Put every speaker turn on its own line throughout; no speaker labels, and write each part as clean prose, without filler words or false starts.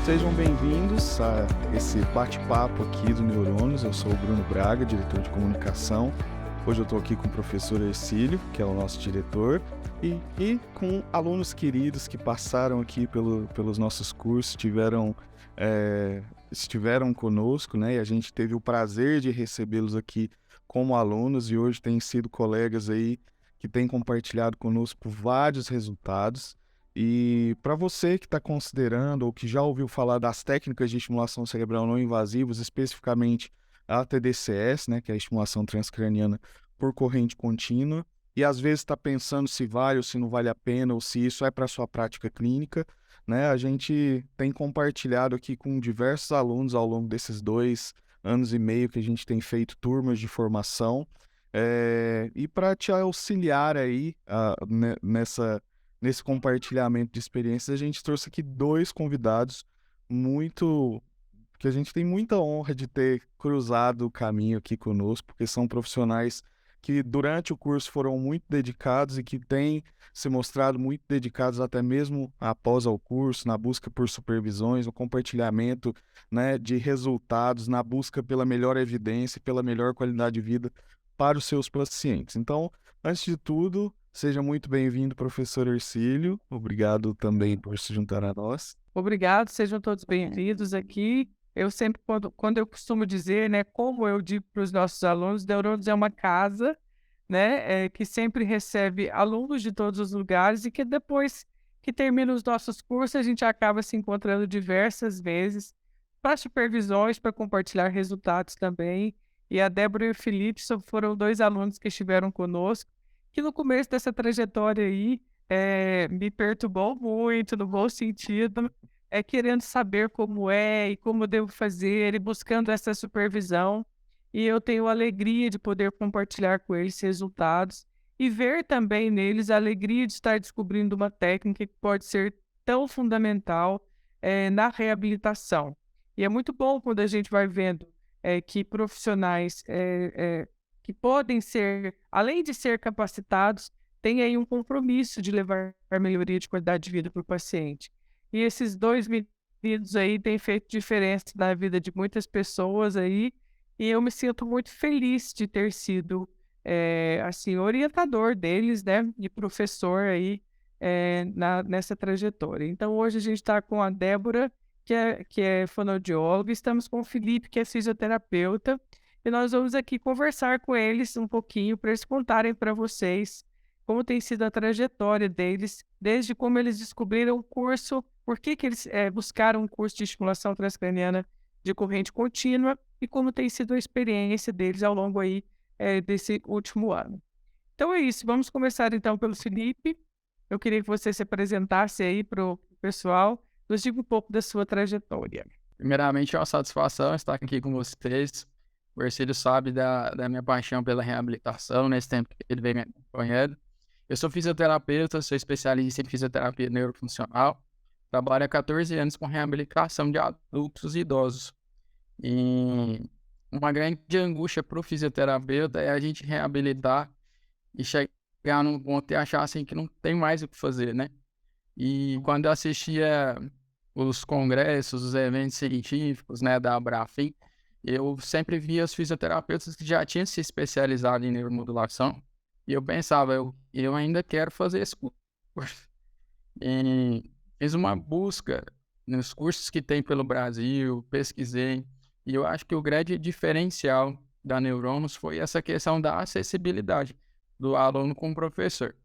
Sejam bem-vindos a esse bate-papo aqui do Neurônios. Eu sou o Bruno Braga, diretor de comunicação. Hoje eu estou aqui com o professor Hercílio, que é o nosso diretor, e com alunos queridos que passaram aqui pelos nossos cursos, estiveram conosco, né? E a gente teve o prazer de recebê-los aqui como alunos e hoje têm sido colegas aí que têm compartilhado conosco vários resultados. E para você que está considerando ou que já ouviu falar das técnicas de estimulação cerebral não invasivas, especificamente a TDCS, né, que é a estimulação transcraniana por corrente contínua, e às vezes está pensando se vale ou se não vale a pena, ou se isso é para a sua prática clínica, né, a gente tem compartilhado aqui com diversos alunos ao longo desses 2 anos e meio que a gente tem feito turmas de formação, e para te auxiliar aí nesse compartilhamento de experiências, a gente trouxe aqui 2 convidados muito que a gente tem muita honra de ter cruzado o caminho aqui conosco, porque são profissionais que durante o curso foram muito dedicados e que têm se mostrado muito dedicados até mesmo após o curso, na busca por supervisões, no compartilhamento, né, de resultados, na busca pela melhor evidência e pela melhor qualidade de vida para os seus pacientes. Então, antes de tudo, seja muito bem-vindo, professor Hercílio. Obrigado também por se juntar a nós.
Obrigado, sejam todos bem-vindos aqui. Eu sempre, quando eu costumo dizer, né, como eu digo para os nossos alunos, Neurônios é uma casa, né, que sempre recebe alunos de todos os lugares e que depois que termina os nossos cursos, a gente acaba se encontrando diversas vezes para supervisões, para compartilhar resultados também. E a Débora e o Felipe foram 2 alunos que estiveram conosco, que no começo dessa trajetória aí, me perturbou muito, no bom sentido, querendo saber como é e como devo fazer e buscando essa supervisão. E eu tenho alegria de poder compartilhar com eles resultados e ver também neles a alegria de estar descobrindo uma técnica que pode ser tão fundamental, na reabilitação. E é muito bom quando a gente vai vendo, que profissionais, que podem ser, além de ser capacitados, têm aí um compromisso de levar a melhoria de qualidade de vida para o paciente. E esses 2 meninos aí têm feito diferença na vida de muitas pessoas aí, e eu me sinto muito feliz de ter sido, assim, orientador deles, né, e professor aí, nessa trajetória. Então hoje a gente está com a Débora, que é fonoaudióloga, estamos com o Felipe, que é fisioterapeuta, e nós vamos aqui conversar com eles um pouquinho para eles contarem para vocês como tem sido a trajetória deles, desde como eles descobriram o curso, por que eles buscaram um curso de estimulação transcraniana de corrente contínua e como tem sido a experiência deles ao longo aí, desse último ano. Então é isso, vamos começar então pelo Felipe. Eu queria que você se apresentasse aí para o pessoal, nos diga um pouco da sua trajetória.
Primeiramente, é uma satisfação estar aqui com vocês. O Hercílio sabe da minha paixão pela reabilitação, nesse tempo que ele vem me acompanhando. Eu sou fisioterapeuta, sou especialista em fisioterapia neurofuncional. Trabalho há 14 anos com reabilitação de adultos e idosos. E uma grande angústia para o fisioterapeuta é a gente reabilitar e chegar num ponto e achar assim que não tem mais o que fazer, né? E quando eu assistia os congressos, os eventos científicos, né, da Abrafim, eu sempre via os fisioterapeutas que já tinham se especializado em neuromodulação, e eu pensava, eu ainda quero fazer esse curso. E fiz uma busca nos cursos que tem pelo Brasil, pesquisei, e eu acho que o grande diferencial da Neurônios foi essa questão da acessibilidade do aluno com o professor.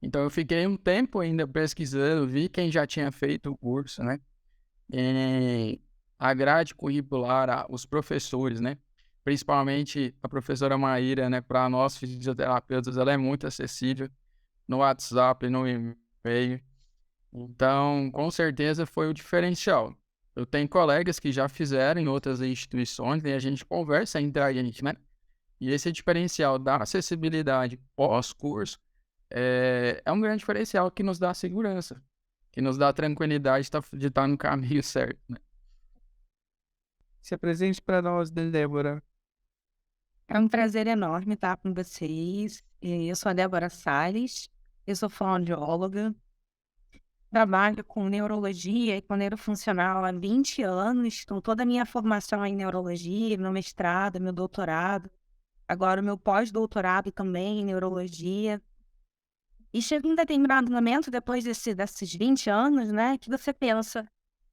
Então eu fiquei um tempo ainda pesquisando, vi quem já tinha feito o curso, né? E a grade curricular, os professores, né? Principalmente a professora Maíra, né? Para nós fisioterapeutas, ela é muito acessível no WhatsApp, no e-mail. Então, com certeza foi o diferencial. Eu tenho colegas que já fizeram em outras instituições e a gente conversa entre a gente, né? E esse diferencial da acessibilidade pós-curso é um grande diferencial que nos dá segurança, que nos dá tranquilidade de estar no caminho certo, né?
Se apresente para nós, Débora.
É um prazer enorme estar com vocês. Eu sou a Débora Salles, eu sou fonoaudióloga, trabalho com neurologia e com neurofuncional há 20 anos, então toda a minha formação é em neurologia, meu mestrado, meu doutorado, agora o meu pós-doutorado também em neurologia. E chega um determinado momento, depois desses 20 anos, né, que você pensa,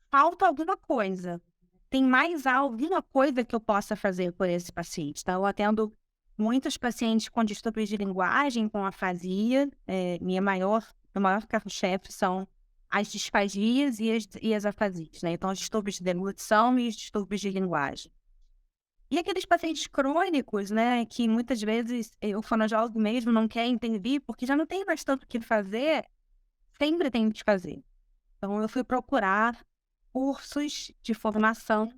falta alguma coisa. Tem mais alguma coisa que eu possa fazer por esse paciente, tá? Eu atendo muitos pacientes com distúrbios de linguagem, com afasia. Meu maior carro-chefe são as disfagias e as afasias, né? Então, os distúrbios de deglutição e os distúrbios de linguagem. E aqueles pacientes crônicos, né, que muitas vezes o fonoaudiólogo mesmo não quer intervir, porque já não tem mais tanto o que fazer, sempre tem que fazer. Então, eu fui procurar cursos de formação,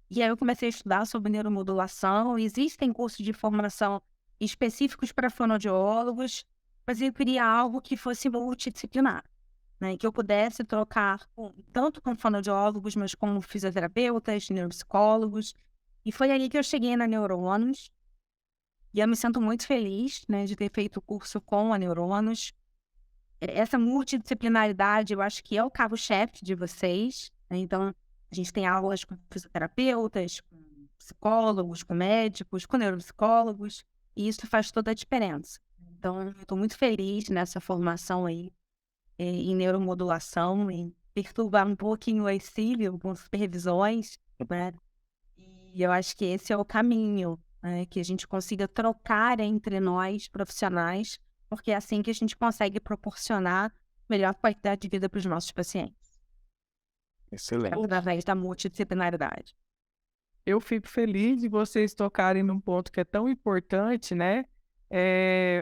e aí eu comecei a estudar sobre neuromodulação. Existem cursos de formação específicos para fonoaudiólogos, mas eu queria algo que fosse multidisciplinar, né? Que eu pudesse trocar tanto com fonoaudiólogos, mas com fisioterapeutas, neuropsicólogos. E foi aí que eu cheguei na Neuronos, e eu me sinto muito feliz, né, de ter feito o curso com a Neuronos. Essa multidisciplinaridade, eu acho que é o carro-chefe de vocês, né? Então, a gente tem aulas com fisioterapeutas, com psicólogos, com médicos, com neuropsicólogos, e isso faz toda a diferença. Então, eu estou muito feliz nessa formação aí em neuromodulação, em perturbar um pouquinho o exílio com supervisões, né? E eu acho que esse é o caminho, né? Que a gente consiga trocar entre nós, profissionais, porque é assim que a gente consegue proporcionar melhor qualidade de vida para os nossos pacientes.
Excelente.
Através da multidisciplinaridade.
Eu fico feliz de vocês tocarem num ponto que é tão importante, né?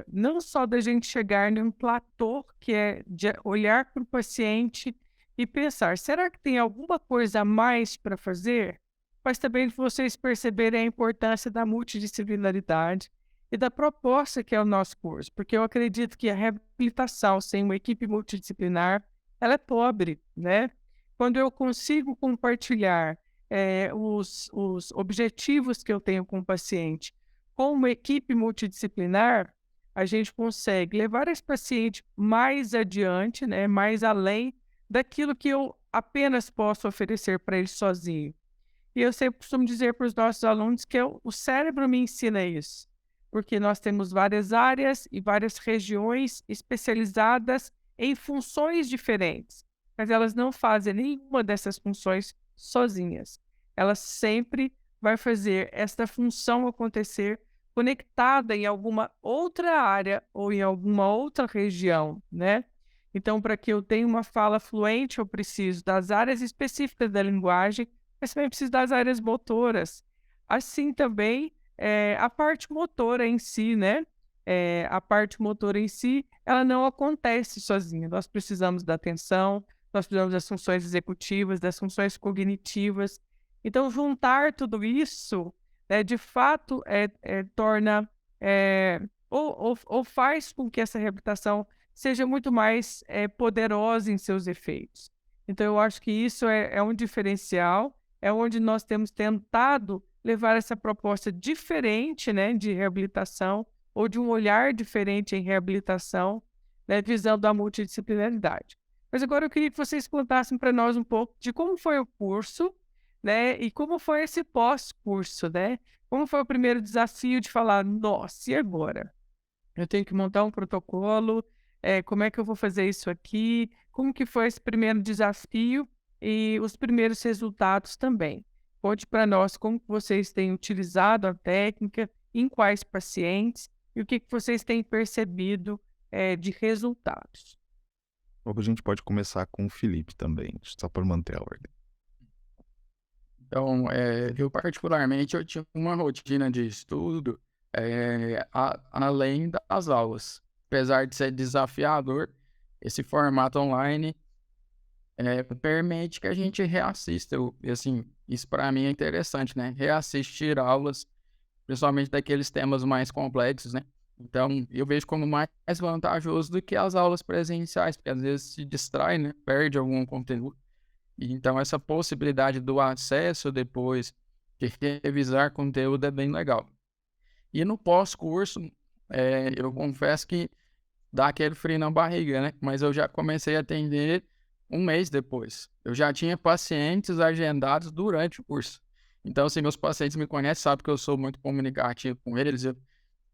Não só da gente chegar num platô, que é de olhar para o paciente e pensar, será que tem alguma coisa a mais para fazer? Mas também de vocês perceberem a importância da multidisciplinaridade e da proposta que é o nosso curso, porque eu acredito que a reabilitação sem uma equipe multidisciplinar, ela é pobre, né? Quando eu consigo compartilhar os objetivos que eu tenho com o paciente com uma equipe multidisciplinar, a gente consegue levar esse paciente mais adiante, né, mais além daquilo que eu apenas posso oferecer para ele sozinho. E eu sempre costumo dizer para os nossos alunos que o cérebro me ensina isso, porque nós temos várias áreas e várias regiões especializadas em funções diferentes, mas elas não fazem nenhuma dessas funções sozinhas. Elas sempre vai fazer esta função acontecer conectada em alguma outra área ou em alguma outra região, né? Então, para que eu tenha uma fala fluente, eu preciso das áreas específicas da linguagem, mas também preciso das áreas motoras. Assim também, a parte motora em si, né? A parte motora em si, ela não acontece sozinha. Nós precisamos da atenção, nós precisamos das funções executivas, das funções cognitivas. Então, juntar tudo isso, de fato, torna, ou faz com que essa reabilitação seja muito mais poderosa em seus efeitos. Então, eu acho que isso é um diferencial, é onde nós temos tentado levar essa proposta diferente, né, de reabilitação, ou de um olhar diferente em reabilitação, né, visando a multidisciplinaridade. Mas agora eu queria que vocês contassem para nós um pouco de como foi o curso, né, e como foi esse pós-curso, né? Como foi o primeiro desafio de falar, nossa, e agora? Eu tenho que montar um protocolo, como é que eu vou fazer isso aqui? Como que foi esse primeiro desafio e os primeiros resultados também? Conte para nós como que vocês têm utilizado a técnica, em quais pacientes e o que vocês têm percebido de resultados.
Ou a gente pode começar com o Felipe também, só para manter a ordem.
Então, eu particularmente, eu tinha uma rotina de estudo além das aulas. Apesar de ser desafiador, esse formato online permite que a gente reassista. Assim, isso para mim é interessante, né? Reassistir aulas, principalmente daqueles temas mais complexos, né? Então, eu vejo como mais vantajoso do que as aulas presenciais, porque às vezes se distrai, né? Perde algum conteúdo. Então, essa possibilidade do acesso depois de revisar conteúdo é bem legal. E no pós-curso, eu confesso que dá aquele frio na barriga, né? Mas eu já comecei a atender um mês depois. Eu já tinha pacientes agendados durante o curso. Então, assim, meus pacientes me conhecem, sabem que eu sou muito comunicativo com eles. Eu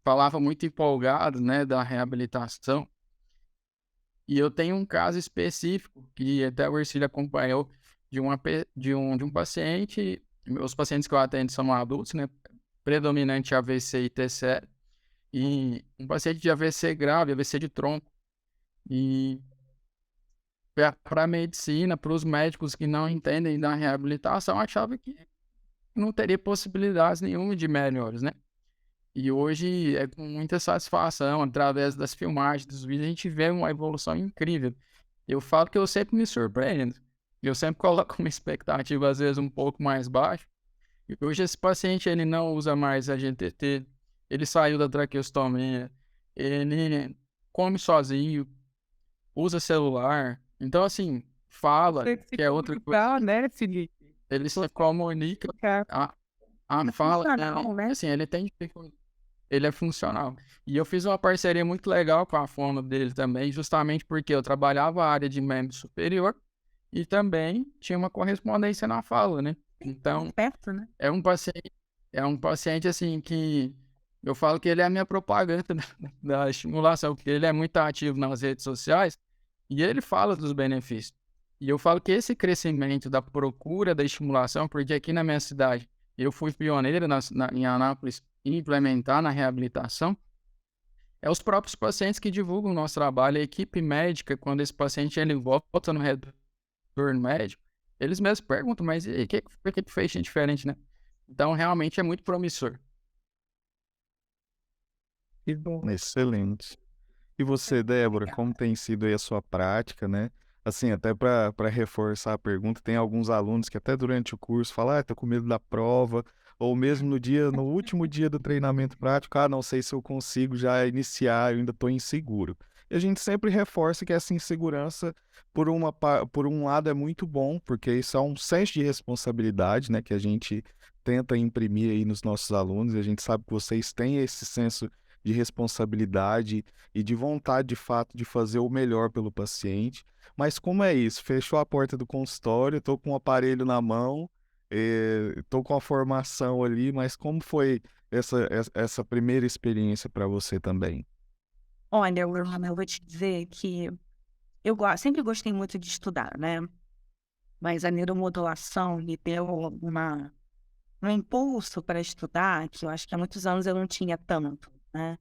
falava muito empolgado, né, da reabilitação. E eu tenho um caso específico, que até o Ercílio acompanhou, de um paciente. Meus pacientes que eu atendo são adultos, né? Predominante AVC e TCE. E um paciente de AVC grave, AVC de tronco. E para a medicina, para os médicos que não entendem da reabilitação, achava que não teria possibilidades nenhuma de melhores, né? E hoje é com muita satisfação, através das filmagens, dos vídeos, a gente vê uma evolução incrível. Eu falo que eu sempre me surpreendo. Eu sempre coloco uma expectativa, às vezes, um pouco mais baixa. E hoje esse paciente, ele não usa mais a GTT, ele saiu da traqueostomia, ele come sozinho, usa celular. Então, assim, fala,
Tem que se
que é outra coisa.
comunicar, né, Felipe?
Ele se comunica, a fala,
funcional, né?
assim, ele é funcional. E eu fiz uma parceria muito legal com a fono dele também, justamente porque eu trabalhava a área de membro superior e também tinha uma correspondência na fala, né? Então,
Perto, né?
é um paciente assim que eu falo que ele é a minha propaganda da estimulação, porque ele é muito ativo nas redes sociais e ele fala dos benefícios. E eu falo que esse crescimento da procura da estimulação, porque aqui na minha cidade eu fui pioneiro em Anápolis em implementar na reabilitação, é os próprios pacientes que divulgam o nosso trabalho, a equipe médica, quando esse paciente ele volta no retorno médico, eles mesmos perguntam, mas e aí, o que foi que tu fez de diferente, né? Então, realmente é muito promissor.
Que bom.
Excelente. E você, Débora, como tem sido aí a sua prática, né? Assim, até para reforçar a pergunta, tem alguns alunos que até durante o curso falam, tô com medo da prova, ou mesmo no último dia do treinamento prático, não sei se eu consigo já iniciar, eu ainda estou inseguro. E a gente sempre reforça que essa insegurança, por um lado, é muito bom, porque isso é um senso de responsabilidade, né, que a gente tenta imprimir aí nos nossos alunos, e a gente sabe que vocês têm esse senso de responsabilidade e de vontade, de fato, de fazer o melhor pelo paciente. Mas como é isso? Fechou a porta do consultório, estou com o aparelho na mão, estou com a formação ali, mas como foi essa primeira experiência para você também?
Olha, Wilma, eu vou te dizer que sempre gostei muito de estudar, né? Mas a neuromodulação me deu um impulso para estudar que eu acho que há muitos anos eu não tinha tanto, né?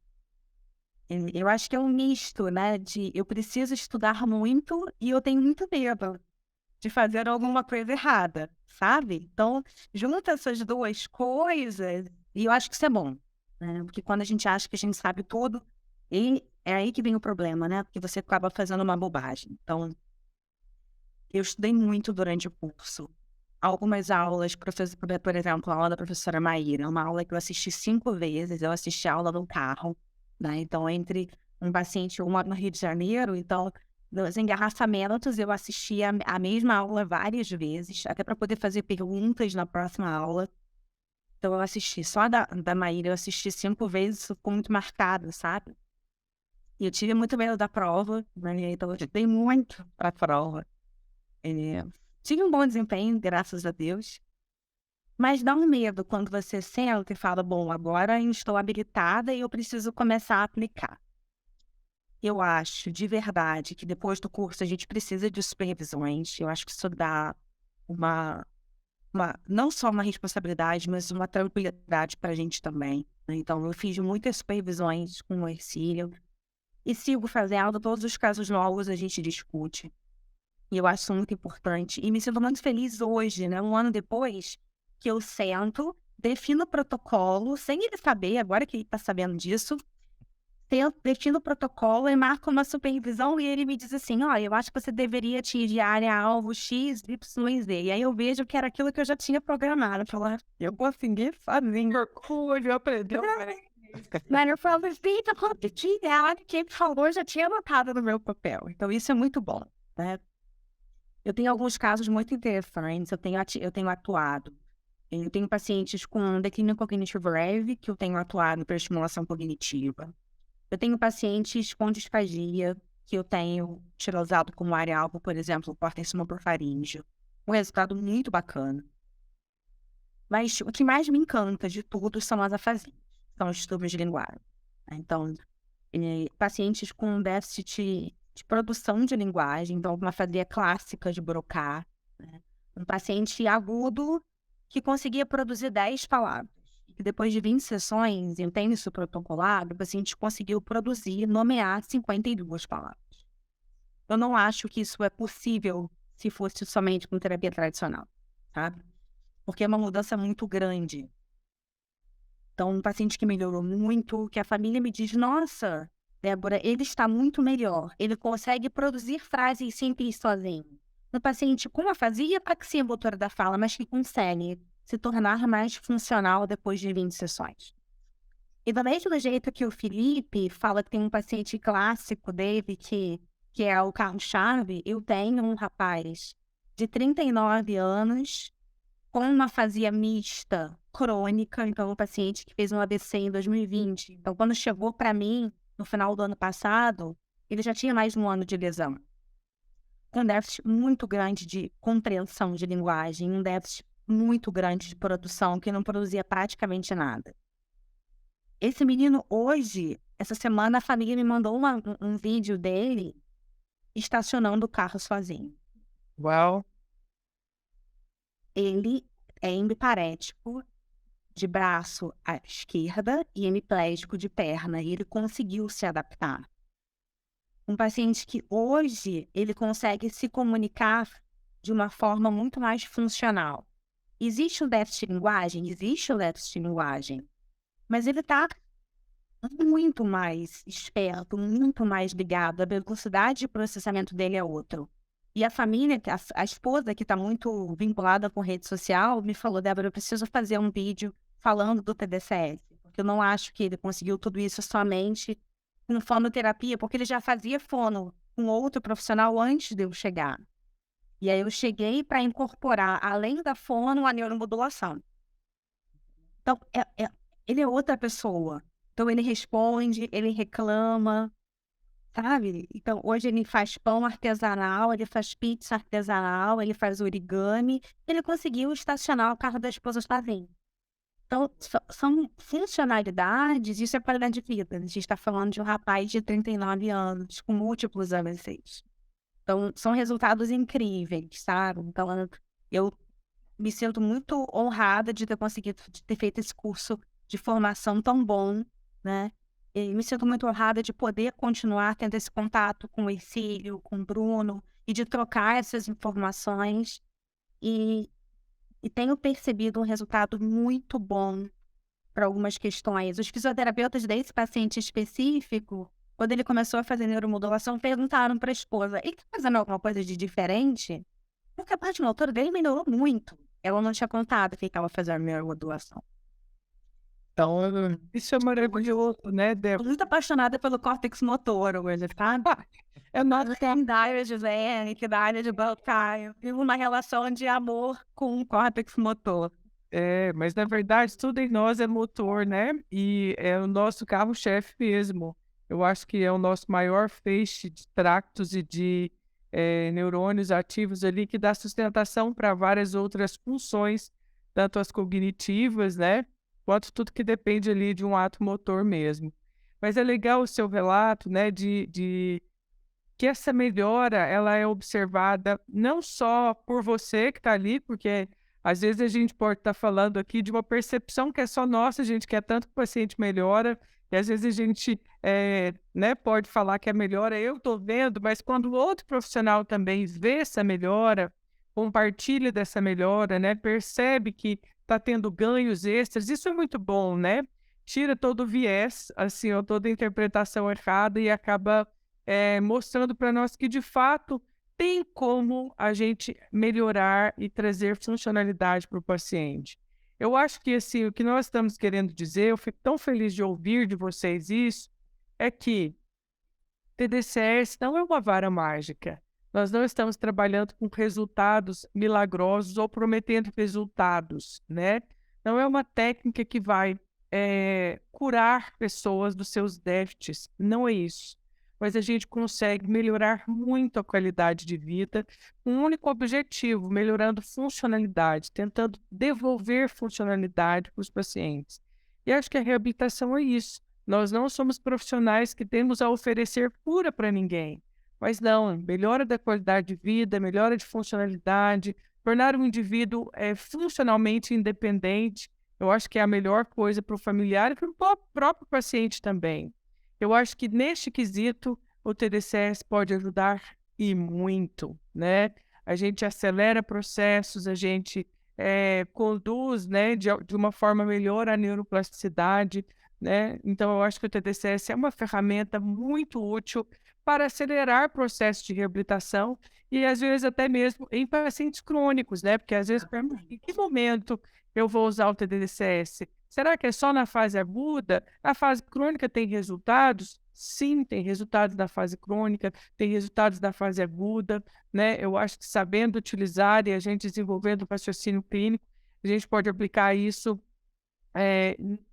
Eu acho que é um misto, né? De eu preciso estudar muito e eu tenho muito medo de fazer alguma coisa errada, sabe? Então, junta essas duas coisas e eu acho que isso é bom, né? Porque quando a gente acha que a gente sabe tudo, e é aí que vem o problema, né? Porque você acaba fazendo uma bobagem. Então, eu estudei muito durante o curso. Algumas aulas, por exemplo, a aula da professora Maíra, uma aula que eu assisti 5 vezes, eu assisti a aula no carro, né? Então, entre um paciente, uma no Rio de Janeiro, então, nos engarrafamentos, eu assisti a mesma aula várias vezes, até para poder fazer perguntas na próxima aula. Então, eu assisti só da Maíra, eu assisti 5 vezes, isso ficou muito marcado, sabe? E eu tive muito medo da prova, né? Então eu estudei muito para a prova. Tive um bom desempenho, graças a Deus. Mas dá um medo quando você senta e fala, bom, agora eu estou habilitada e eu preciso começar a aplicar. Eu acho, de verdade, que depois do curso a gente precisa de supervisões. Eu acho que isso dá não só uma responsabilidade, mas uma tranquilidade para a gente também, né? Então, eu fiz muitas supervisões com o Ercílio e sigo fazendo. Todos os casos novos a gente discute. E eu acho isso muito importante. E me sinto muito feliz hoje, né? Um ano depois, que eu sento, defino o protocolo, sem ele saber, agora que ele está sabendo disso, defino o protocolo e marco uma supervisão e ele me diz assim, eu acho que você deveria te ir de área-alvo X, Y e Z. E aí eu vejo que era aquilo que eu já tinha programado. Falar, eu consegui fazer.
Orgulho, aprendeu.
Mas eu falo, Vitor, quem falou, eu já tinha anotado no meu papel. Então isso é muito bom, né? Eu tenho alguns casos muito interessantes, eu tenho atuado. Eu tenho pacientes com declínio cognitivo leve, que eu tenho atuado para estimulação cognitiva. Eu tenho pacientes com disfagia, que eu tenho tirosado como área-alvo, por exemplo, córtex motor-faríngeo. Um resultado muito bacana. Mas o que mais me encanta de tudo são as afasias, são os distúrbios de linguagem. Então, pacientes com déficit de produção de linguagem, então uma afasia clássica de Broca, né? Um paciente agudo que conseguia produzir 10 palavras. E depois de 20 sessões, eu tenho isso protocolado, o paciente conseguiu produzir, nomear 52 palavras. Eu não acho que isso é possível se fosse somente com terapia tradicional, sabe? Porque é uma mudança muito grande. Então, um paciente que melhorou muito, que a família me diz, nossa, Débora, ele está muito melhor. Ele consegue produzir frases simples sozinho. Um paciente com afasia e apraxia motora da fala, mas que consegue se tornar mais funcional depois de 20 sessões. E do mesmo jeito que o Felipe fala que tem um paciente clássico dele, que é o carro-chave, eu tenho um rapaz de 39 anos, com uma afasia mista crônica, então um paciente que fez um AVC em 2020. Então, quando chegou para mim, no final do ano passado, ele já tinha mais de um ano de lesão. Um déficit muito grande de compreensão de linguagem, um déficit muito grande de produção, que não produzia praticamente nada. Esse menino hoje, essa semana, a família me mandou um vídeo dele estacionando o carro sozinho.
Uau!
Ele é hemiparético de braço à esquerda e hemiplégico de perna, e ele conseguiu se adaptar. Um paciente que hoje ele consegue se comunicar de uma forma muito mais funcional. Existe o déficit de linguagem? Existe o déficit de linguagem. Mas ele está muito mais esperto, muito mais ligado. A velocidade de processamento dele é outra. E a família, a esposa que está muito vinculada com rede social, me falou, Débora, eu preciso fazer um vídeo falando do TDCS, porque eu não acho que ele conseguiu tudo isso somente com fonoterapia, porque ele já fazia fono com outro profissional antes de eu chegar. E aí eu cheguei para incorporar, além da fono, a neuromodulação. Então, ele é outra pessoa. Então, ele responde, ele reclama, sabe? Então, hoje ele faz pão artesanal, ele faz pizza artesanal, ele faz origami. Ele conseguiu estacionar o carro da esposa sozinho. Então, são funcionalidades, isso é qualidade de vida. A gente está falando de um rapaz de 39 anos, com múltiplos AVCs. Então, são resultados incríveis, sabe? Então, eu me sinto muito honrada de ter conseguido, de ter feito esse curso de formação tão bom, né? E me sinto muito honrada de poder continuar tendo esse contato com o Ercílio, com o Bruno, e de trocar essas informações. E tenho percebido um resultado muito bom para algumas questões. Os fisioterapeutas desse paciente específico, quando ele começou a fazer neuromodulação, perguntaram para a esposa, ele está fazendo alguma coisa de diferente? Porque a parte motora dele melhorou muito. Ela não tinha contado que ele estava fazendo neuromodulação. Então,
Isso é maravilhoso, né,
estou
Débora?
muito apaixonada pelo córtex motor hoje, sabe? Eu não tenho da área de Zenic, da área de Broca. Eu vivo uma relação de amor com o córtex motor.
É, mas na verdade tudo em nós é motor, né? E é o nosso carro-chefe mesmo. Eu acho que é o nosso maior feixe de tractos e de neurônios ativos ali que dá sustentação para várias outras funções, tanto as cognitivas, né? Quanto tudo que depende ali de um ato motor mesmo. Mas é legal o seu relato, né? De que essa melhora ela é observada não só por você que está ali, porque às vezes a gente pode estar falando aqui de uma percepção que é só nossa, a gente quer tanto que o paciente melhora, e às vezes a gente né, pode falar que a melhora eu estou vendo, mas quando o outro profissional também vê essa melhora, compartilha dessa melhora, né, percebe que está tendo ganhos extras, isso é muito bom, né? Tira todo o viés, assim, ou toda a interpretação errada e acaba mostrando para nós que, de fato, tem como a gente melhorar e trazer funcionalidade para o paciente. Eu acho que assim, o que nós estamos querendo dizer, eu fico tão feliz de ouvir de vocês isso, é que TDCS não é uma vara mágica. Nós não estamos trabalhando com resultados milagrosos ou prometendo resultados, né? Não é uma técnica que vai curar pessoas dos seus déficits, não é isso. Mas a gente consegue melhorar muito a qualidade de vida com um único objetivo, melhorando funcionalidade, tentando devolver funcionalidade para os pacientes. E acho que a reabilitação é isso. Nós não somos profissionais que temos a oferecer cura para ninguém, mas não, melhora da qualidade de vida, melhora de funcionalidade, tornar o indivíduo funcionalmente independente. Eu acho que é a melhor coisa para o familiar e para o próprio paciente também. Eu acho que neste quesito o TDCS pode ajudar e muito, né? A gente acelera processos, a gente conduz, né, de uma forma melhor a neuroplasticidade, né? Então eu acho que o TDCS é uma ferramenta muito útil para acelerar processos de reabilitação e às vezes até mesmo em pacientes crônicos, né? Porque às vezes, em que momento eu vou usar o TDCS? Será que é só na fase aguda? A fase crônica tem resultados? Sim, tem resultados na fase crônica, tem resultados na fase aguda, né? Eu acho que sabendo utilizar e a gente desenvolvendo o raciocínio clínico, a gente pode aplicar isso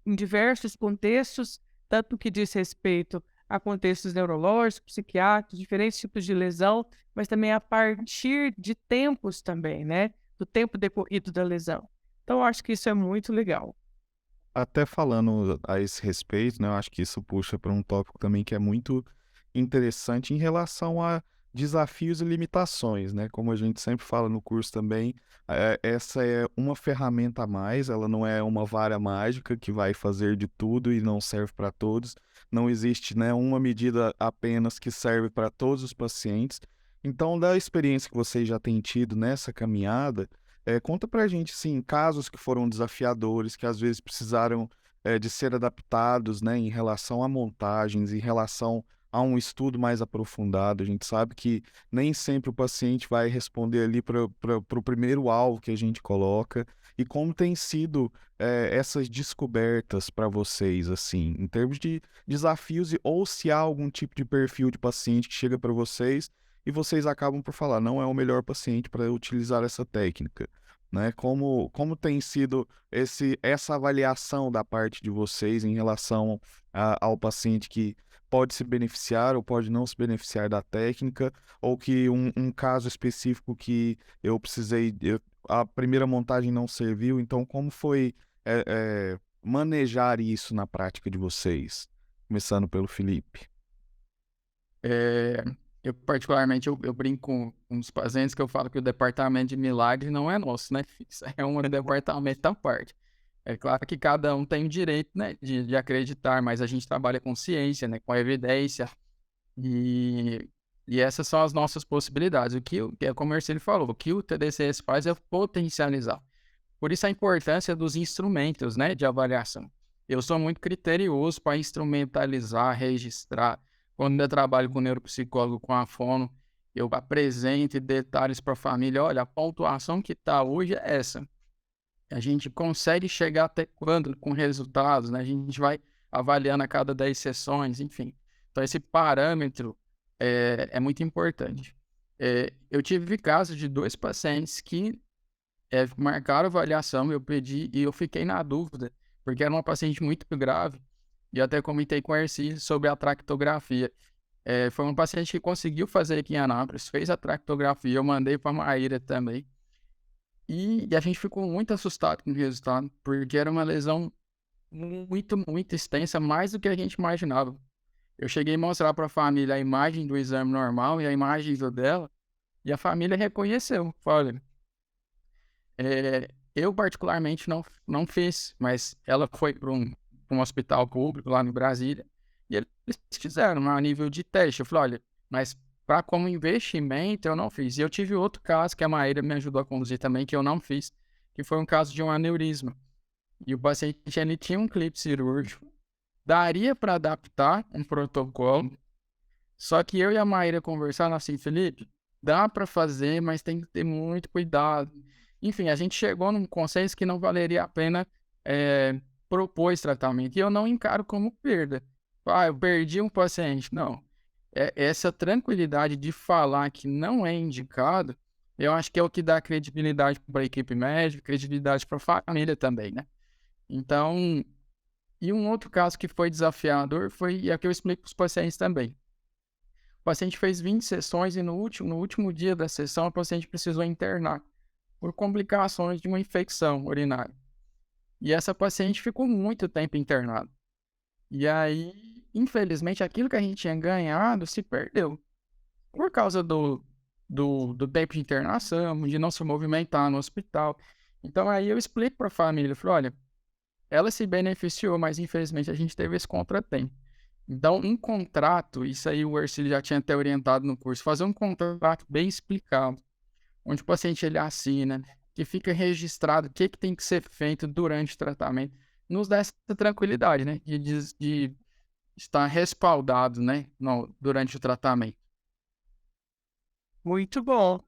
em diversos contextos, tanto no que diz respeito a contextos neurológicos, psiquiátricos, diferentes tipos de lesão, mas também a partir de tempos também, né? Do tempo decorrido da lesão. Então, eu acho que isso é muito legal.
Até falando a esse respeito, né, eu acho que isso puxa para um tópico também que é muito interessante em relação a desafios e limitações, né? Como a gente sempre fala no curso também, essa é uma ferramenta a mais, ela não é uma vara mágica que vai fazer de tudo e não serve para todos. Não existe, né, uma medida apenas que serve para todos os pacientes. Então, da experiência que vocês já têm tido nessa caminhada, conta pra gente, sim, casos que foram desafiadores, que às vezes precisaram de ser adaptados, né, em relação a montagens, em relação a um estudo mais aprofundado. A gente sabe que nem sempre o paciente vai responder ali para o primeiro alvo que a gente coloca. E como tem sido essas descobertas para vocês, assim, em termos de desafios, ou se há algum tipo de perfil de paciente que chega para vocês e vocês acabam por falar, não é o melhor paciente para utilizar essa técnica, né? Como tem sido essa avaliação da parte de vocês em relação ao paciente que pode se beneficiar ou pode não se beneficiar da técnica, ou que um caso específico que eu precisei, a primeira montagem não serviu, então como foi manejar isso na prática de vocês? Começando pelo Felipe.
Eu particularmente, eu brinco com os pacientes que eu falo que o departamento de milagre não é nosso, né? Isso é um departamento à parte. É claro que cada um tem o direito, né, de acreditar, mas a gente trabalha com ciência, né, com evidência, e, e essas são as nossas possibilidades. Como o Marcelo falou, o que o TDCS faz é potencializar. Por isso a importância dos instrumentos, né, de avaliação. Eu sou muito criterioso para instrumentalizar, registrar. Quando eu trabalho com neuropsicólogo, com a fono, eu apresento detalhes para a família. Olha, a pontuação que está hoje é essa. A gente consegue chegar até quando com resultados, né? A gente vai avaliando a cada 10 sessões, enfim. Então, esse parâmetro é muito importante. Eu tive casos de 2 pacientes que marcaram a avaliação, eu pedi e eu fiquei na dúvida, porque era uma paciente muito grave, e eu até comentei com a Erci sobre a tractografia. Foi um paciente que conseguiu fazer aqui em Anápolis, fez a tractografia, eu mandei para a Maíra também, e a gente ficou muito assustado com o resultado, porque era uma lesão muito, muito extensa, mais do que a gente imaginava. Eu cheguei a mostrar para a família a imagem do exame normal e a imagem dela, e a família reconheceu. Olha, eu particularmente não fiz, mas ela foi para um hospital público lá no Brasília, e eles fizeram a nível de teste. Eu falei, olha, mas para como investimento eu não fiz. E eu tive outro caso que a Maíra me ajudou a conduzir também, que eu não fiz, que foi um caso de um aneurisma. E o paciente ele tinha um clipe cirúrgico, daria para adaptar um protocolo, só que eu e a Maíra conversaram assim, Felipe, dá para fazer, mas tem que ter muito cuidado. Enfim, a gente chegou num consenso que não valeria a pena propor esse tratamento. E eu não encaro como perda. Eu perdi um paciente. Não. Essa tranquilidade de falar que não é indicado, eu acho que é o que dá credibilidade para a equipe médica, credibilidade para a família também, né? Então, E um outro caso que foi desafiador e é que eu explico para os pacientes também. O paciente fez 20 sessões e no último dia da sessão, o paciente precisou internar por complicações de uma infecção urinária. E essa paciente ficou muito tempo internada. E aí, infelizmente, aquilo que a gente tinha ganhado se perdeu. Por causa do tempo de internação, de não se movimentar no hospital. Então, aí eu explico para a família, eu falo, olha, ela se beneficiou, mas infelizmente a gente teve esse contratempo. Então, um contrato, isso aí o Ercílio já tinha até orientado no curso, fazer um contrato bem explicado, onde o paciente ele assina, que fica registrado o que tem que ser feito durante o tratamento, nos dá essa tranquilidade, né, de estar respaldado, né, durante o tratamento.
Muito bom.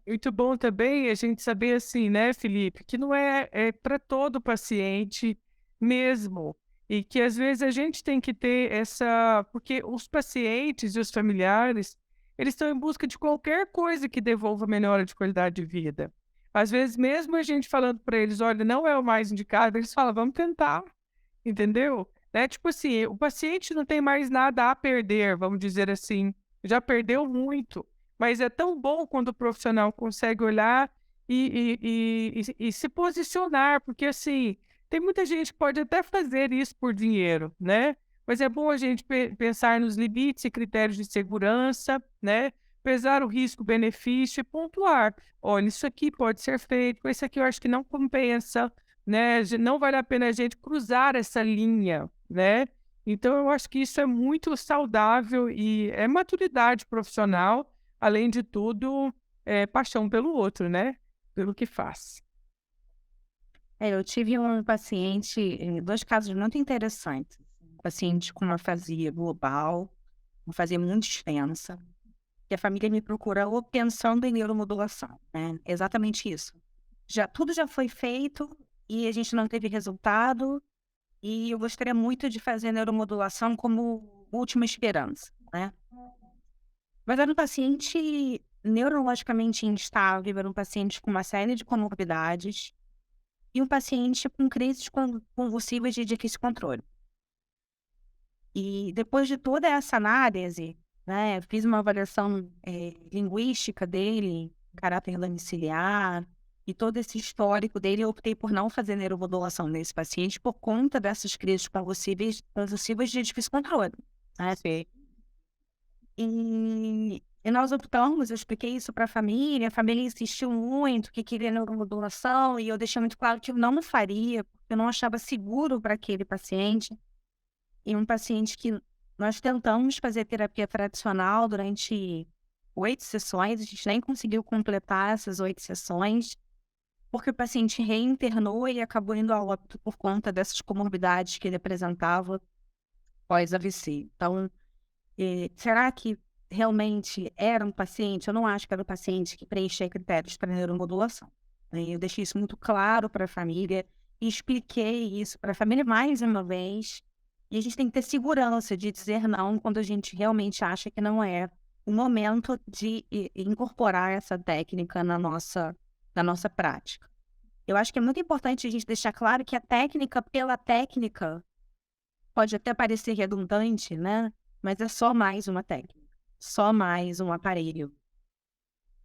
Muito bom também a gente saber assim, né, Felipe, que não é para todo paciente mesmo. E que às vezes a gente tem que ter essa. Porque os pacientes e os familiares, eles estão em busca de qualquer coisa que devolva melhora de qualidade de vida. Às vezes, mesmo a gente falando para eles, olha, não é o mais indicado, eles falam, vamos tentar, entendeu? Né? Tipo assim, o paciente não tem mais nada a perder, vamos dizer assim, já perdeu muito. Mas é tão bom quando o profissional consegue olhar e se posicionar, porque assim, tem muita gente que pode até fazer isso por dinheiro, né? Mas é bom a gente pensar nos limites e critérios de segurança, né? Pesar o risco-benefício e pontuar. Olha, isso aqui pode ser feito, esse aqui eu acho que não compensa, né? Não vale a pena a gente cruzar essa linha, né? Então, eu acho que isso é muito saudável e é maturidade profissional. Além de tudo, paixão pelo outro, né? Pelo que faz.
Eu tive um paciente, 2 casos muito interessantes. Um paciente com uma afasia global, uma afasia muito extensa, que a família me procurou pensando em neuromodulação, né? Exatamente isso. Tudo já foi feito e a gente não teve resultado, e eu gostaria muito de fazer neuromodulação como última esperança, né? Mas era um paciente neurologicamente instável, era um paciente com uma série de comorbidades e um paciente com crises convulsivas de difícil controle. E depois de toda essa análise, né, fiz uma avaliação linguística dele, caráter domiciliar e todo esse histórico dele, eu optei por não fazer neuromodulação nesse paciente por conta dessas crises convulsivas de difícil controle, né? E nós optamos, eu expliquei isso para a família insistiu muito que queria neuromodulação, e eu deixei muito claro que eu não faria, porque eu não achava seguro para aquele paciente. E um paciente que nós tentamos fazer terapia tradicional durante 8 sessões, a gente nem conseguiu completar essas 8 sessões, porque o paciente reinternou e acabou indo a óbito por conta dessas comorbidades que ele apresentava pós-AVC. Então, será que realmente era um paciente? Eu não acho que era um paciente que preenchia critérios para neuromodulação, né? Eu deixei isso muito claro para a família e expliquei isso para a família mais uma vez. E a gente tem que ter segurança de dizer não quando a gente realmente acha que não é o momento de incorporar essa técnica na nossa prática. Eu acho que é muito importante a gente deixar claro que a técnica pela técnica pode até parecer redundante, né? Mas é só mais uma técnica, só mais um aparelho.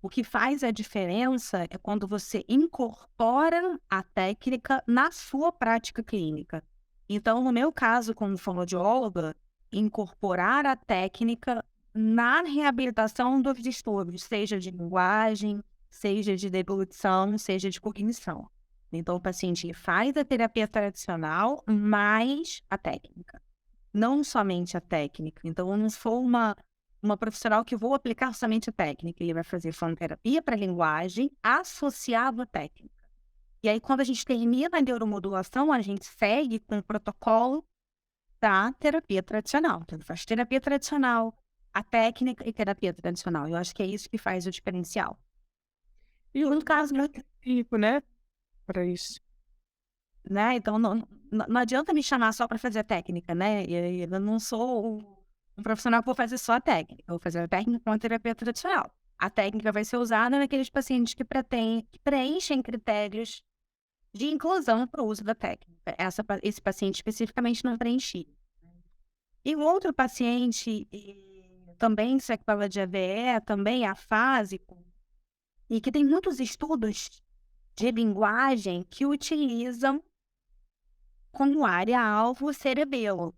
O que faz a diferença é quando você incorpora a técnica na sua prática clínica. Então, no meu caso, como fonoaudióloga, incorporar a técnica na reabilitação dos distúrbios, seja de linguagem, seja de deglutição, seja de cognição. Então, o paciente faz a terapia tradicional mais a técnica. Não somente a técnica. Então, eu não sou uma profissional que vou aplicar somente a técnica. Ele vai fazer fonoterapia para a linguagem associado à técnica. E aí, quando a gente termina a neuromodulação, a gente segue com o protocolo da terapia tradicional. Então, faz terapia tradicional, a técnica e terapia tradicional. Eu acho que é isso que faz o diferencial.
E no caso, tipo, né? Para isso.
Né? Então, não adianta me chamar só para fazer a técnica, né? Eu não sou um profissional que vou fazer só a técnica. Eu vou fazer a técnica com a terapia tradicional. A técnica vai ser usada naqueles pacientes que preenchem critérios de inclusão para o uso da técnica. Esse paciente especificamente não preenchia. E o outro paciente, também sequela de AVE, também afásico, e que tem muitos estudos de linguagem que utilizam como área-alvo o cerebelo.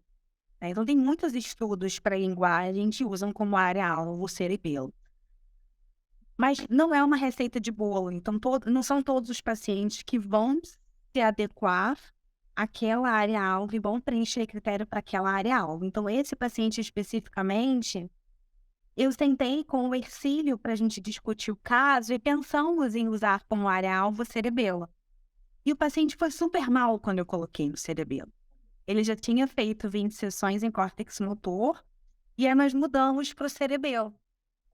Né? Então, tem muitos estudos para linguagem que usam como área-alvo o cerebelo. Mas não é uma receita de bolo, então não são todos os pacientes que vão se adequar àquela área-alvo e vão preencher critério para aquela área-alvo. Então, esse paciente especificamente, eu sentei com o Hercílio para a gente discutir o caso e pensamos em usar como área-alvo o cerebelo. E o paciente foi super mal quando eu coloquei no cerebelo. Ele já tinha feito 20 sessões em córtex motor e aí nós mudamos para o cerebelo.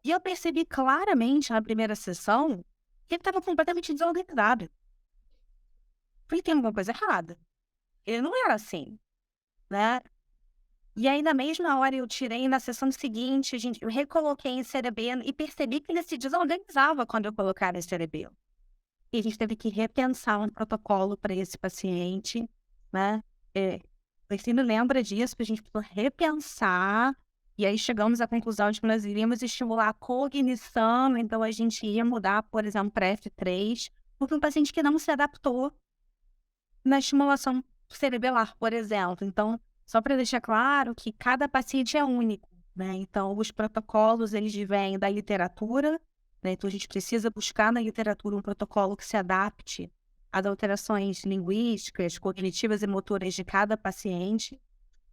E eu percebi claramente na primeira sessão que ele estava completamente desorganizado. Falei, tem alguma coisa errada. Ele não era assim, né? E aí, na mesma hora, eu tirei, na sessão seguinte, eu recoloquei em cerebelo e percebi que ele se desorganizava quando eu colocava em cerebelo. E a gente teve que repensar um protocolo para esse paciente, né? O Hercílio lembra disso, que a gente precisou repensar. E aí chegamos à conclusão de que nós iríamos estimular a cognição, então a gente ia mudar, por exemplo, para F3, porque um paciente que não se adaptou na estimulação cerebelar, por exemplo. Então, só para deixar claro que cada paciente é único, né? Então, os protocolos, eles vêm da literatura, né? Então, a gente precisa buscar na literatura um protocolo que se adapte às alterações linguísticas, cognitivas e motoras de cada paciente,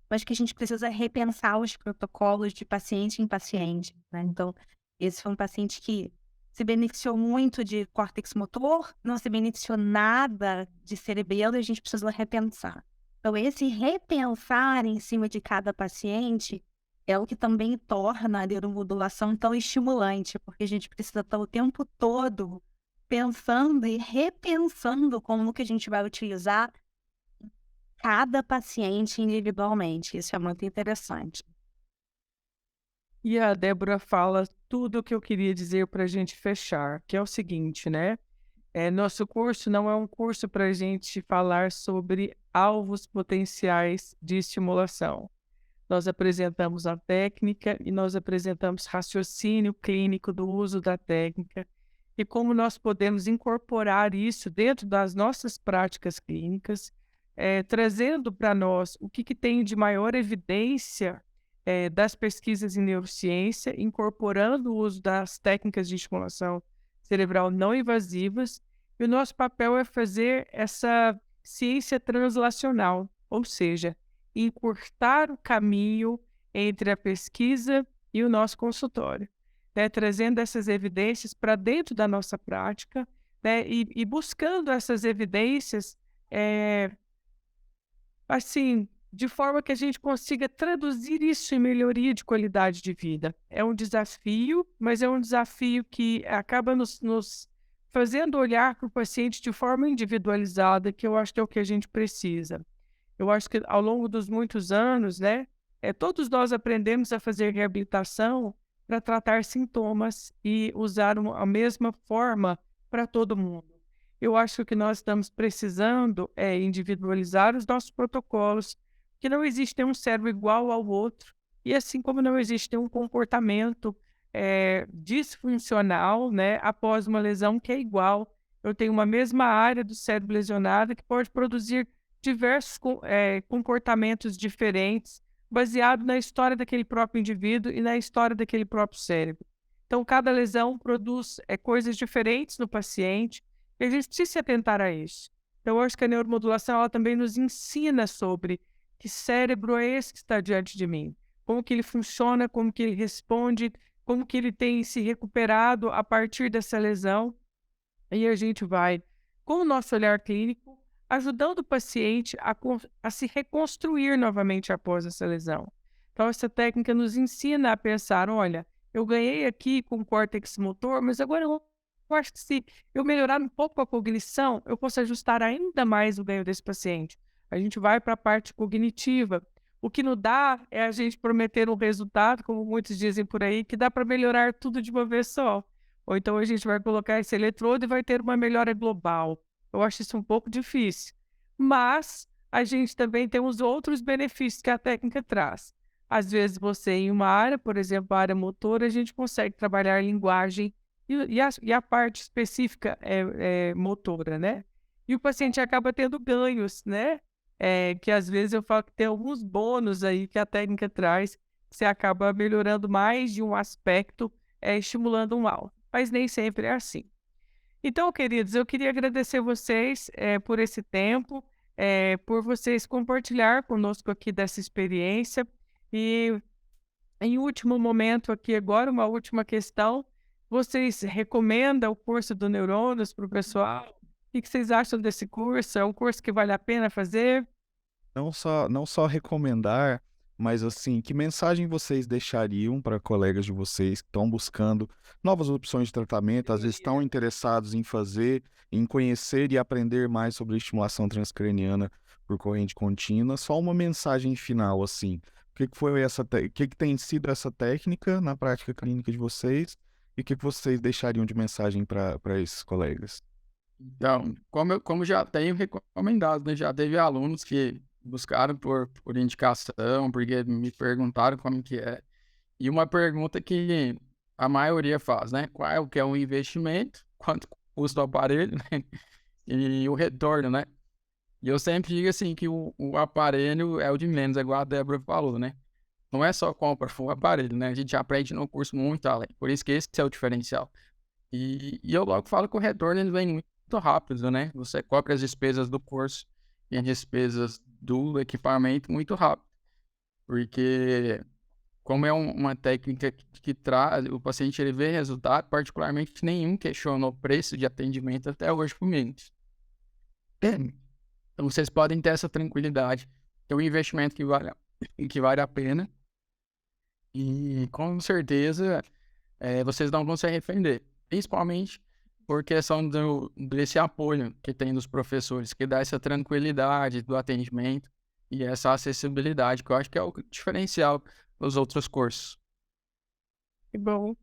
mas que a gente precisa repensar os protocolos de paciente em paciente, né? Então, esse foi um paciente que se beneficiou muito de córtex motor, não se beneficiou nada de cerebelo, e a gente precisa repensar. Então, esse repensar em cima de cada paciente é o que também torna a neuromodulação tão estimulante, porque a gente precisa estar o tempo todo pensando e repensando como que a gente vai utilizar cada paciente individualmente. Isso é muito interessante.
E a Débora fala tudo o que eu queria dizer para a gente fechar, que é o seguinte, né? Nosso curso não é um curso para a gente falar sobre alvos potenciais de estimulação. Nós apresentamos a técnica e nós apresentamos raciocínio clínico do uso da técnica e como nós podemos incorporar isso dentro das nossas práticas clínicas, trazendo para nós o que tem de maior evidência das pesquisas em neurociência, incorporando o uso das técnicas de estimulação cerebral não invasivas, e o nosso papel é fazer essa ciência translacional, ou seja, encurtar o caminho entre a pesquisa e o nosso consultório, né, trazendo essas evidências para dentro da nossa prática, né, e buscando essas evidências assim, de forma que a gente consiga traduzir isso em melhoria de qualidade de vida. É um desafio, mas é um desafio que acaba nos fazendo olhar para o paciente de forma individualizada, que eu acho que é o que a gente precisa. Eu acho que ao longo dos muitos anos, né, todos nós aprendemos a fazer reabilitação para tratar sintomas e usar a mesma forma para todo mundo. Eu acho que o que nós estamos precisando é individualizar os nossos protocolos, que não existe um cérebro igual ao outro, e assim como não existe um comportamento disfuncional, né, após uma lesão que é igual. Eu tenho uma mesma área do cérebro lesionada que pode produzir diversos comportamentos diferentes, baseado na história daquele próprio indivíduo e na história daquele próprio cérebro. Então, cada lesão produz coisas diferentes no paciente, e a gente precisa se atentar a isso. Então, eu acho que a neuromodulação ela também nos ensina sobre que cérebro é esse que está diante de mim, como que ele funciona, como que ele responde, como que ele tem se recuperado a partir dessa lesão. E a gente vai, com o nosso olhar clínico, ajudando o paciente a se reconstruir novamente após essa lesão. Então, essa técnica nos ensina a pensar, olha, eu ganhei aqui com o córtex motor, mas agora eu acho que se eu melhorar um pouco a cognição, eu posso ajustar ainda mais o ganho desse paciente. A gente vai para a parte cognitiva. O que não dá é a gente prometer um resultado, como muitos dizem por aí, que dá para melhorar tudo de uma vez só. Ou então a gente vai colocar esse eletrodo e vai ter uma melhora global. Eu acho isso um pouco difícil. Mas a gente também tem os outros benefícios que a técnica traz. Às vezes você em uma área, por exemplo, a área motora, a gente consegue trabalhar a linguagem e a parte específica é motora, né? E o paciente acaba tendo ganhos, né? Que às vezes eu falo que tem alguns bônus aí que a técnica traz, que você acaba melhorando mais de um aspecto, estimulando um algo. Mas nem sempre é assim. Então, queridos, eu queria agradecer vocês por esse tempo, por vocês compartilhar conosco aqui dessa experiência. E, em último momento aqui agora, uma última questão. Vocês recomendam o curso do Neurônios para o pessoal? O que vocês acham desse curso? É um curso que vale a pena fazer?
Não só recomendar, mas assim, que mensagem vocês deixariam para colegas de vocês que estão buscando novas opções de tratamento, às vezes estão interessados em fazer, em conhecer e aprender mais sobre estimulação transcraniana por corrente contínua? Só uma mensagem final, assim. O que tem sido essa técnica na prática clínica de vocês e o que vocês deixariam de mensagem para esses colegas?
Então, como já tenho recomendado, né? Já teve alunos que buscaram por indicação, porque me perguntaram como que é. E uma pergunta que a maioria faz, né? Qual que é o investimento, quanto custa o aparelho, né? E o retorno, né? E eu sempre digo assim que o aparelho é o de menos, é igual a Débora falou, né? Não é só compra o aparelho, né? A gente aprende no curso muito além. Por isso que esse é o diferencial. E eu logo falo que o retorno ele vem muito rápido, né? Você cobre as despesas do curso e as despesas do equipamento muito rápido. Porque como é uma técnica que traz, o paciente ele vê resultado, particularmente nenhum questiona o preço de atendimento até hoje comigo. Então vocês podem ter essa tranquilidade. É um investimento que vale a pena. E com certeza vocês não vão se arrepender. Principalmente por questão desse apoio que tem dos professores, que dá essa tranquilidade do atendimento e essa acessibilidade, que eu acho que é o diferencial dos outros cursos.
Que bom.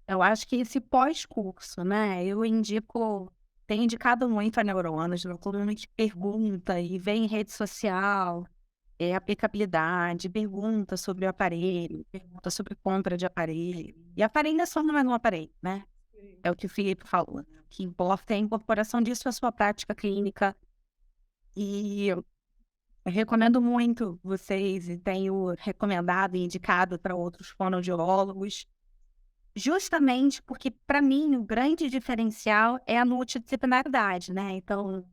Eu acho que esse pós-curso, né? Tenho indicado muito a Neurônios, todo mundo que pergunta e vem em rede social, aplicabilidade, pergunta sobre o aparelho, pergunta sobre compra de aparelho. E aparelho é só não é no aparelho, né? É o que o Felipe falou. Né? O que importa é a incorporação disso na sua prática clínica. E eu recomendo muito vocês, e tenho recomendado e indicado para outros fonoaudiólogos, justamente porque, para mim, o grande diferencial é a multidisciplinaridade, né? Então,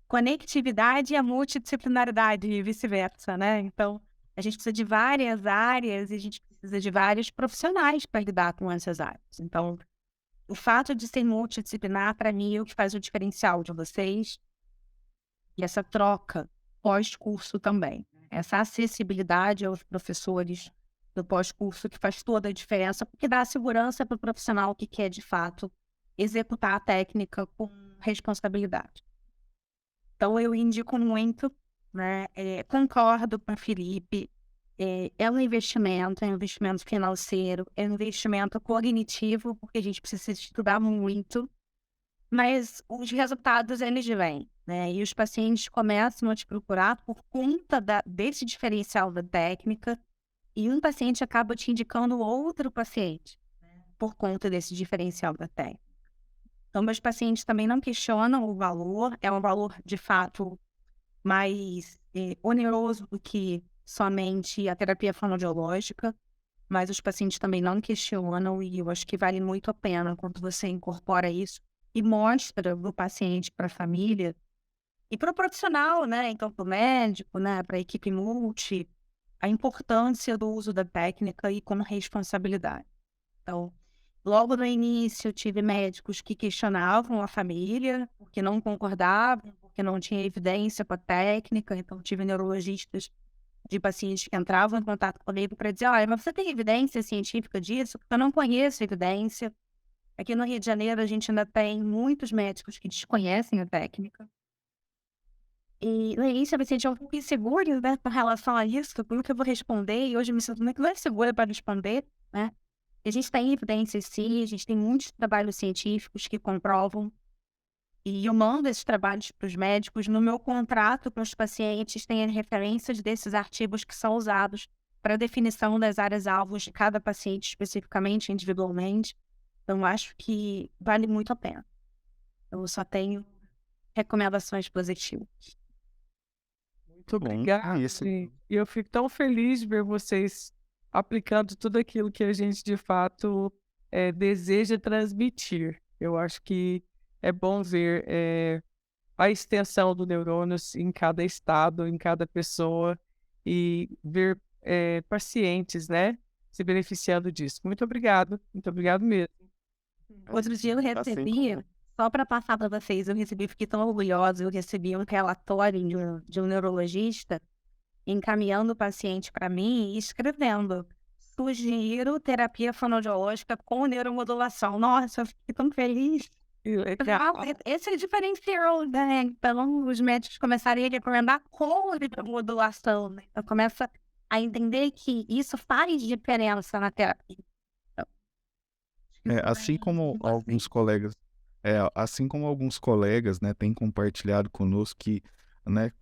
conectividade e a multidisciplinaridade e vice-versa, né? Então, a gente precisa de várias áreas e a gente precisa de vários profissionais para lidar com essas áreas. Então, o fato de ser multidisciplinar, para mim, é o que faz o diferencial de vocês e essa troca pós-curso também. Essa acessibilidade aos professores do pós-curso que faz toda a diferença, porque dá segurança para o profissional que quer, de fato, executar a técnica com responsabilidade. Então, eu indico muito, né? Concordo com o Felipe, é um investimento financeiro, é um investimento cognitivo, porque a gente precisa estudar muito, mas os resultados, eles vêm, né? E os pacientes começam a te procurar por conta desse diferencial da técnica, e um paciente acaba te indicando outro paciente, né? Por conta desse diferencial da técnica. Então, meus pacientes também não questionam o valor, é um valor, de fato, mais oneroso do que somente a terapia fonoaudiológica, mas os pacientes também não questionam e eu acho que vale muito a pena quando você incorpora isso e mostra para o paciente, para a família e para o profissional, né? Então, para o médico, né? Para a equipe multi, a importância do uso da técnica e com responsabilidade. Então, logo no início, eu tive médicos que questionavam a família, porque não concordavam, porque não tinha evidência com a técnica. Então, tive neurologistas de pacientes que entravam em contato comigo para dizer: olha, mas você tem evidência científica disso? Porque eu não conheço evidência. Aqui no Rio de Janeiro, a gente ainda tem muitos médicos que desconhecem a técnica. E no início eu me sentia um pouco insegura, né, com relação a isso, como que eu vou responder, e hoje eu me sinto muito mais segura para responder, né? A gente tem evidências sim, a gente tem muitos trabalhos científicos que comprovam E eu mando esses trabalhos para os médicos. No meu contrato com os pacientes, tem as referências desses artigos que são usados para definição das áreas-alvos de cada paciente especificamente, individualmente. Então, acho que vale muito a pena. Eu só tenho recomendações positivas.
Muito obrigado, gente. E eu fico tão feliz de ver vocês aplicando tudo aquilo que a gente, de fato, deseja transmitir. Eu acho que é bom ver a extensão do Neurônios em cada estado, em cada pessoa, e ver pacientes, né, se beneficiando disso. Muito obrigado mesmo.
Outro dia eu recebi, só para passar para vocês, fiquei tão orgulhosa, eu recebi um relatório de um neurologista encaminhando o paciente para mim e escrevendo: sugiro terapia fonoaudiológica com neuromodulação. Nossa, eu fiquei tão feliz. Esse é o diferencial, né? Então, os médicos começarem a recomendar com neuromodulação, né? Então, começa a entender que isso faz diferença na terapia.
Assim como alguns colegas, né, têm compartilhado conosco que, né,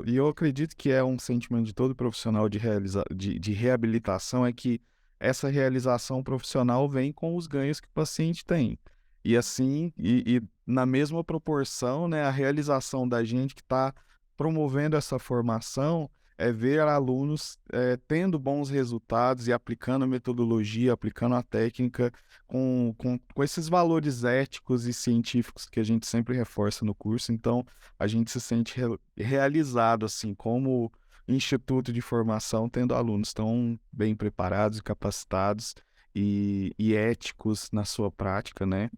e eu acredito que é um sentimento de todo profissional de reabilitação, é que essa realização profissional vem com os ganhos que o paciente tem. E assim, e na mesma proporção, né, a realização da gente que está promovendo essa formação é ver alunos tendo bons resultados e aplicando a metodologia, aplicando a técnica com esses valores éticos e científicos que a gente sempre reforça no curso. Então, a gente se sente realizado, assim, como instituto de formação, tendo alunos tão bem preparados e capacitados e éticos na sua prática, né?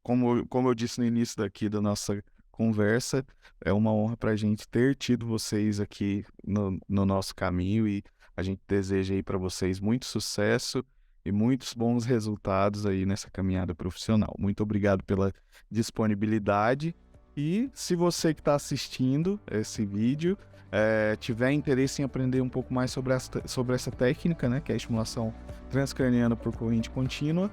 Como eu disse no início da nossa conversa, é uma honra para a gente ter tido vocês aqui no nosso caminho, e a gente deseja aí para vocês muito sucesso e muitos bons resultados aí nessa caminhada profissional. Muito obrigado pela disponibilidade, e se você que está assistindo esse vídeo tiver interesse em aprender um pouco mais sobre essa técnica, né, que é a estimulação transcraniana por corrente contínua,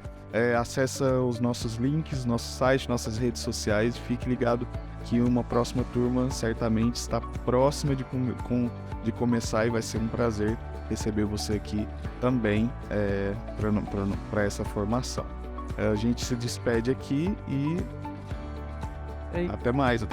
acessa os nossos links, nosso site, nossas redes sociais. Fique ligado que uma próxima turma certamente está próxima de começar, e vai ser um prazer receber você aqui também para essa formação. A gente se despede aqui e até mais.